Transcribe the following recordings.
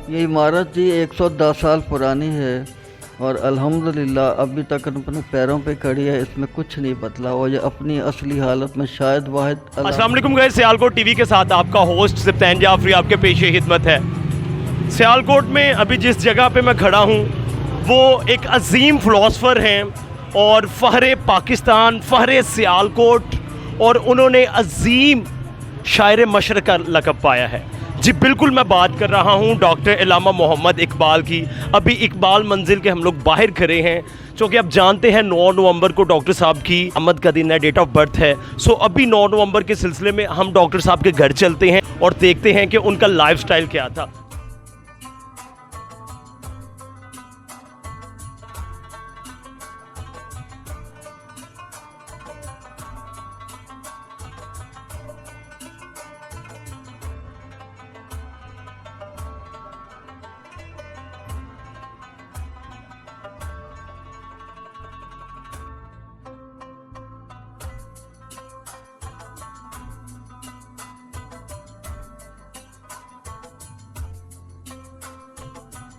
ये इमारत जी 110 साल पुरानी है और अल्हम्दुलिल्लाह अभी तक अपने पैरों पे खड़ी है। इसमें कुछ नहीं बदला और ये अपनी असली हालत में शायद वाहिद। अस्सलाम वालेकुम गाइस, सियालकोट टीवी के साथ आपका होस्ट सिप्तान जाफरी आपके पेशे खिदमत है। सियालकोट में अभी जिस जगह पे मैं खड़ा हूँ वो एक अजीम फ़िलासफ़र हैं और फ़हरे पाकिस्तान, फ़हरे सियालकोट, और उन्होंने अजीम शायर मशरक़ का लक़ब पाया है। जी बिल्कुल, मैं बात कर रहा हूँ डॉक्टर इलामा मोहम्मद इकबाल की। अभी इकबाल मंजिल के हम लोग बाहर खड़े हैं, क्योंकि आप जानते हैं 9 नवंबर को डॉक्टर साहब की आमद का दिन है, डेट ऑफ बर्थ है। सो अभी 9 नवंबर के सिलसिले में हम डॉक्टर साहब के घर चलते हैं और देखते हैं कि उनका लाइफस्टाइल क्या था।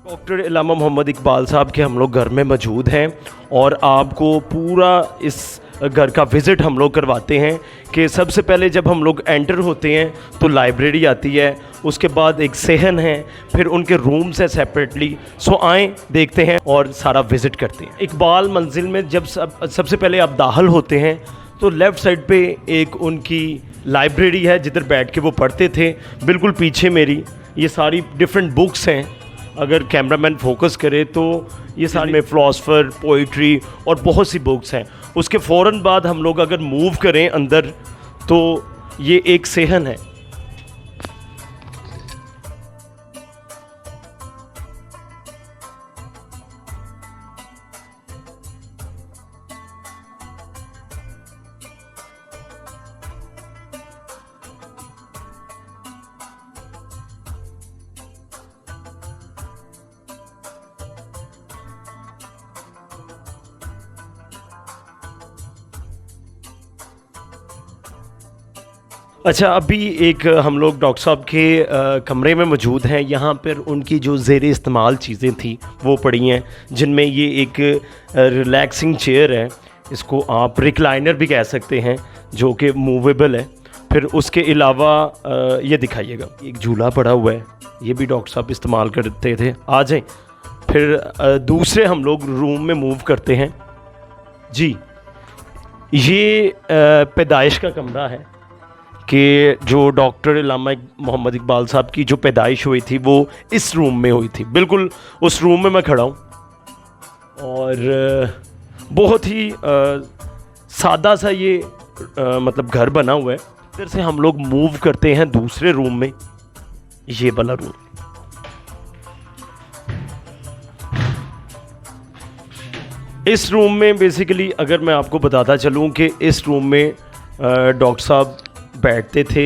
डॉक्टर इलामा मोहम्मद इकबाल साहब के हम लोग घर में मौजूद हैं और आपको पूरा इस घर का विज़िट हम लोग करवाते हैं। कि सबसे पहले जब हम लोग एंटर होते हैं तो लाइब्रेरी आती है, उसके बाद एक सहन है, फिर उनके रूम्स है सेपरेटली। सो आएँ देखते हैं और सारा विज़िट करते हैं। इकबाल मंजिल में जब सबसे पहले आप दाखिल होते हैं तो लेफ़्ट साइड पे एक उनकी लाइब्रेरी है जिधर बैठ के वो पढ़ते थे। बिल्कुल पीछे मेरी ये सारी डिफरेंट बुक्स हैं, अगर कैमरामैन फोकस करे तो ये सारे में फ़िलासफ़र, पोइट्री और बहुत सी बुक्स हैं। उसके फ़ौरन बाद हम लोग अगर मूव करें अंदर तो ये एक सहन है। अच्छा, अभी एक हम लोग डॉक्टर साहब के कमरे में मौजूद हैं। यहाँ पर उनकी जो ज़ेरे इस्तेमाल चीज़ें थी वो पड़ी हैं, जिनमें ये एक रिलैक्सिंग चेयर है, इसको आप रिक्लाइनर भी कह सकते हैं, जो कि मूवेबल है। फिर उसके अलावा ये दिखाइएगा, एक झूला पड़ा हुआ है, ये भी डॉक्टर साहब इस्तेमाल करते थे। आ जाएँ, फिर दूसरे हम लोग रूम में मूव करते हैं। जी, ये पैदाइश का कमरा है कि जो डॉक्टर इलामा मोहम्मद इकबाल साहब की जो पैदाइश हुई थी वो इस रूम में हुई थी। बिल्कुल उस रूम में मैं खड़ा हूँ और बहुत ही सादा सा ये मतलब घर बना हुआ है। फिर से हम लोग मूव करते हैं दूसरे रूम में, ये वाला रूम। इस रूम में बेसिकली अगर मैं आपको बताता चलूँ कि इस रूम में डॉक्टर साहब बैठते थे,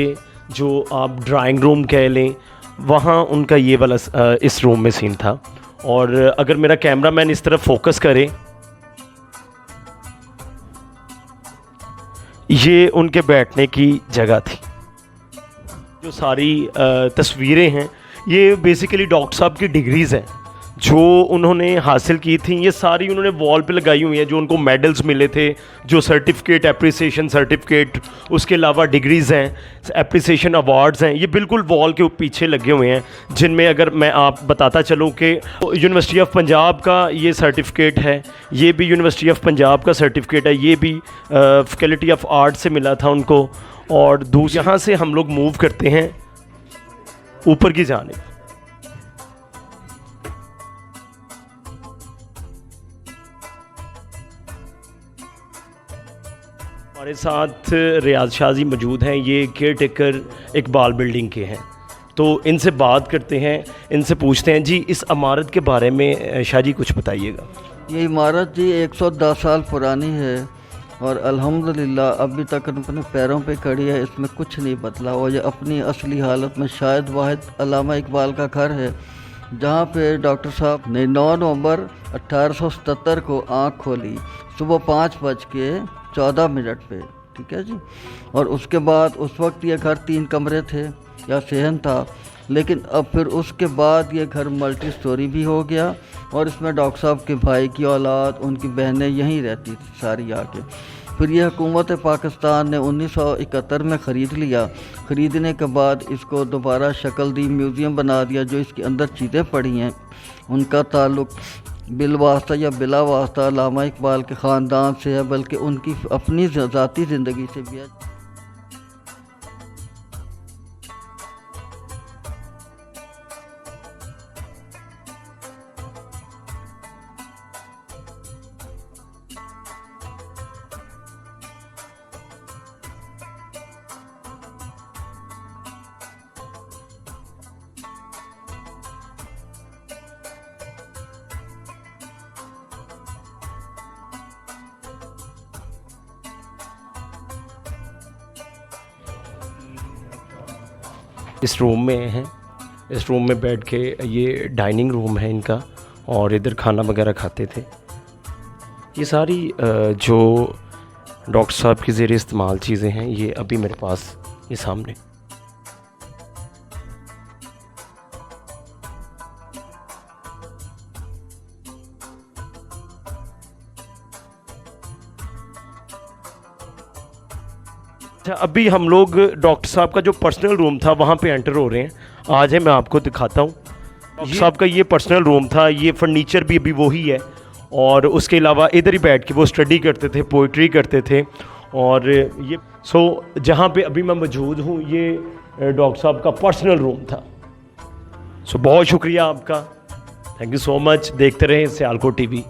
जो आप ड्राइंग रूम कह लें, वहाँ उनका ये वाला इस रूम में सीन था। और अगर मेरा कैमरामैन इस तरफ फोकस करे, ये उनके बैठने की जगह थी। जो सारी तस्वीरें हैं ये बेसिकली डॉक्टर साहब की डिग्रीज़ हैं जो उन्होंने हासिल की थी। ये सारी उन्होंने वॉल पे लगाई हुई हैं, जो उनको मेडल्स मिले थे, जो सर्टिफिकेट, एप्रिसिएशन सर्टिफिकेट, उसके अलावा डिग्रीज़ हैं, एप्रिसिएशन अवार्ड्स हैं, ये बिल्कुल वॉल के पीछे लगे हुए हैं। जिनमें अगर मैं आप बताता चलूँ कि यूनिवर्सिटी ऑफ पंजाब का ये सर्टिफिकेट है, ये भी यूनिवर्सिटी ऑफ पंजाब का सर्टिफिकेट है, ये भी फैकल्टी ऑफ आर्ट से मिला था उनको। और यहाँ से हम लोग मूव करते हैं ऊपर की जानिब। हमारे साथ रियाज शाह जी मौजूद हैं, ये केयर टेकर इकबाल बिल्डिंग के हैं। तो इनसे बात करते हैं, इनसे पूछते हैं। जी, इस इमारत के बारे में शाह जी कुछ बताइएगा। ये इमारत जी 110 साल पुरानी है और अल्हम्दुलिल्लाह अभी तक अपने पैरों पे खड़ी है। इसमें कुछ नहीं बदला और ये अपनी असली हालत में शायद वाहिद अल्लामा इकबाल का घर है, जहाँ पे डॉक्टर साहब ने 9 नवंबर 1877 को आँख खोली सुबह 5:14 पे, ठीक है जी। और उसके बाद उस वक्त ये घर 3 कमरे थे या सहन था। लेकिन अब फिर उसके बाद ये घर मल्टी स्टोरी भी हो गया और इसमें डॉक्टर साहब के भाई की औलाद, उनकी बहनें यहीं रहती थी सारी आके। फिर यह हुकूमत पाकिस्तान ने 1971 में ख़रीद लिया। ख़रीदने के बाद इसको दोबारा शक्ल दी, म्यूज़ियम बना दिया। जो इसके अंदर चीज़ें पड़ी हैं उनका ताल्लुक़ बिलवास्ता या बिला वास्ता अल्लामा इकबाल के ख़ानदान से है, बल्कि उनकी अपनी ज़ाती ज़िंदगी से भी है। इस रूम में हैं, इस रूम में बैठ के, ये डाइनिंग रूम है इनका और इधर खाना वगैरह खाते थे। ये सारी जो डॉक्टर साहब की ज़ेर इस्तेमाल चीज़ें हैं ये अभी मेरे पास ये सामने। अच्छा, अभी हम लोग डॉक्टर साहब का जो पर्सनल रूम था वहाँ पे एंटर हो रहे हैं। आज है, मैं आपको दिखाता हूँ। डॉक्टर साहब का ये पर्सनल रूम था, ये फर्नीचर भी अभी वही है और उसके अलावा इधर ही बैठ के वो स्टडी करते थे, पोइट्री करते थे। और ये जहाँ पे अभी मैं मौजूद हूँ ये डॉक्टर साहब का पर्सनल रूम था। बहुत शुक्रिया आपका, थैंक यू सो मच। देखते रहें सियालकोट टीवी।